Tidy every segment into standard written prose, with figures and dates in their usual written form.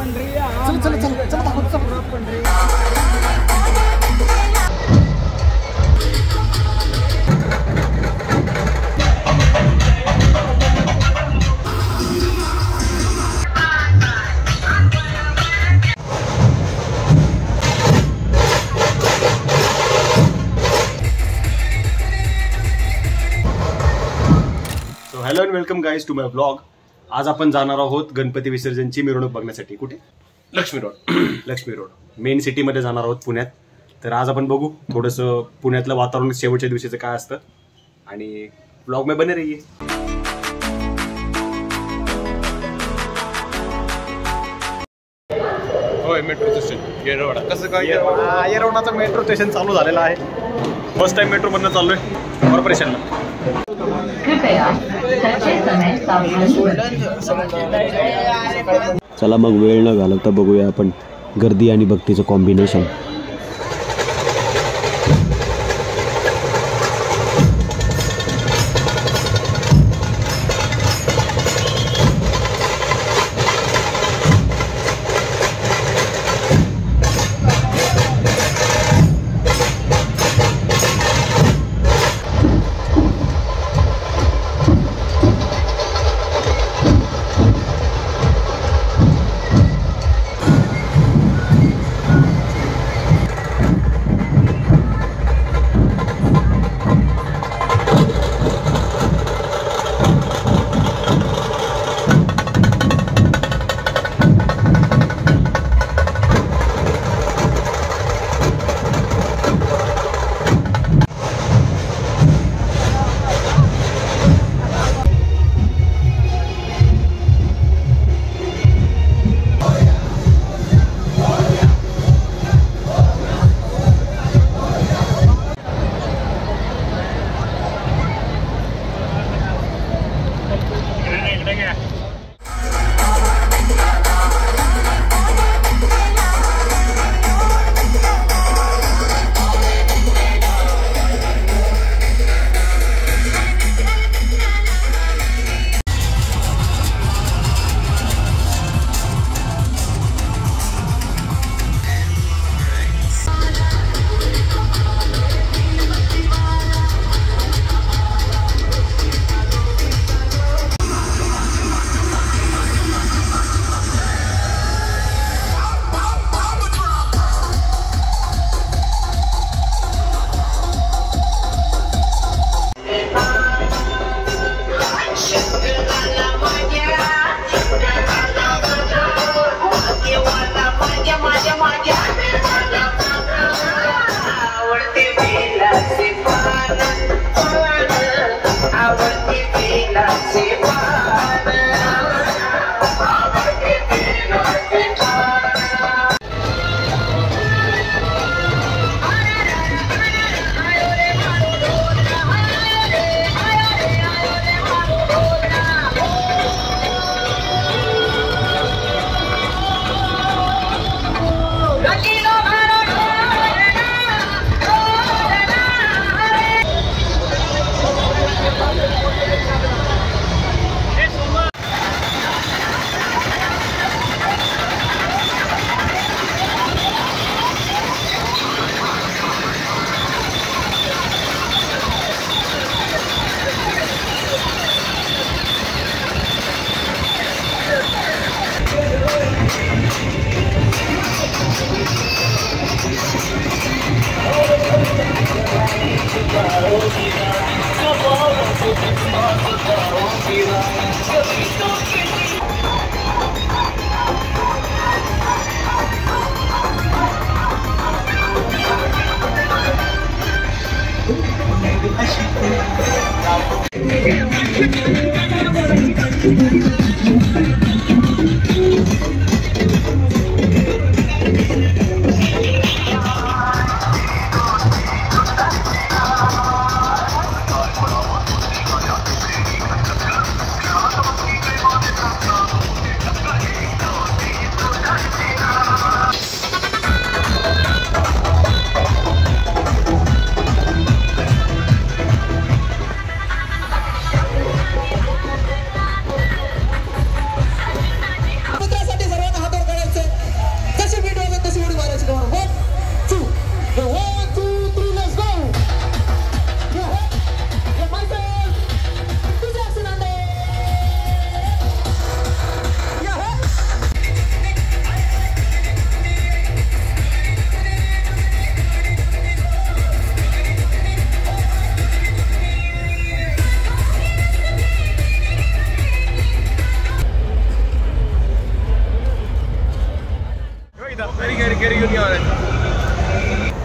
चला चला चला चला hello and welcome guys to my blog. आज आपण जाणार आहोत गणपती विसर्जनची मिरवणूक बघण्यासाठी. कुठे? लक्ष्मी रोड मेन सिटीमध्ये जाणार आहोत पुण्यात. तर आज आपण बघू थोडंसं पुण्यातलं वातावरण शेवटच्या दिवशीचं काय असतं आणि ब्लॉग में बने रहिए. होय मेट्रो स्टेशन येरवडा. कसं काय? येरवडाचं मेट्रो स्टेशन चालू झालेलं आहे. फर्स्ट टाइम मेट्रो मधनं चाललोय कॉर्पोरेशनला. चला मग वेळ न घालवता बघूया आपण गर्दी आणि भक्तीचं कॉम्बिनेशन.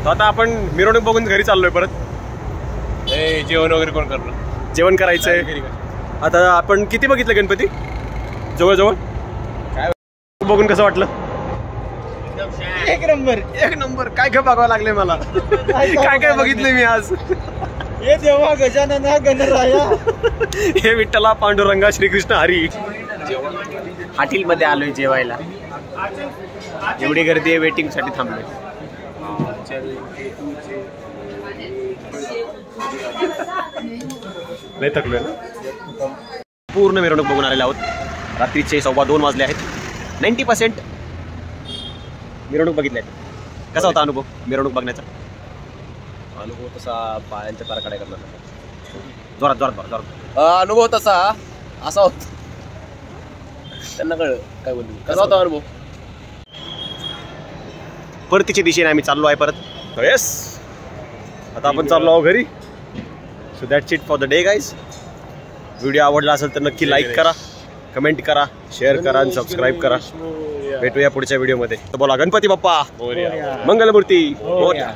तर आता आपण मिरवणूक बघून घरी चाललोय परत. जेवण वगैरे कोण करणार? जेवण करायचंय. आता आपण किती बघितलं गणपती जवळजवळ? काय बघून कसं वाटलं? एक नंबर. एक नंबर. काय काय बघावं लागले मला. काय काय बघितलंय मी आज. हे देवा गजानन गणराया, हे विठ्ठला पांडुरंगा श्रीकृष्ण हरी. हॉटेलमध्ये आलोय जेवायला. एवढी गर्दी आहे, वेटिंग साठी थांबलोय. लय थकलोय ना. पूर्ण मिरवणूक बघून आलेले आहोत. रात्रीचे 2:15 वाजले आहेत. 90% मिरवणूक बघितली आहे. कसा होता अनुभव मिरवणूक बघण्याचा? अनुभव तसा पायांच्या तारा काढाय करणार. जोरात जोरात जोरात. अनुभव तसा असा होता. त्यांना कळलं काय बोलतो. कसा होता अनुभव? परतीच्या दिशेने आम्ही चाललो आहे परत. येस, आता आपण चाललो आहोत घरी. So that's it for the day guys. Video आवडला असेल तर नक्की लाईक करा, कमेंट करा, शेअर करा आणि सबस्क्राईब करा. भेटूया पुढच्या व्हिडिओमध्ये. तर बोला गणपती बाप्पा मंगलमूर्ती मोरया.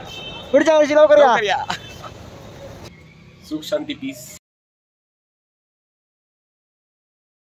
पुढच्या वर्षी लवकर या. सुख शांती पीस.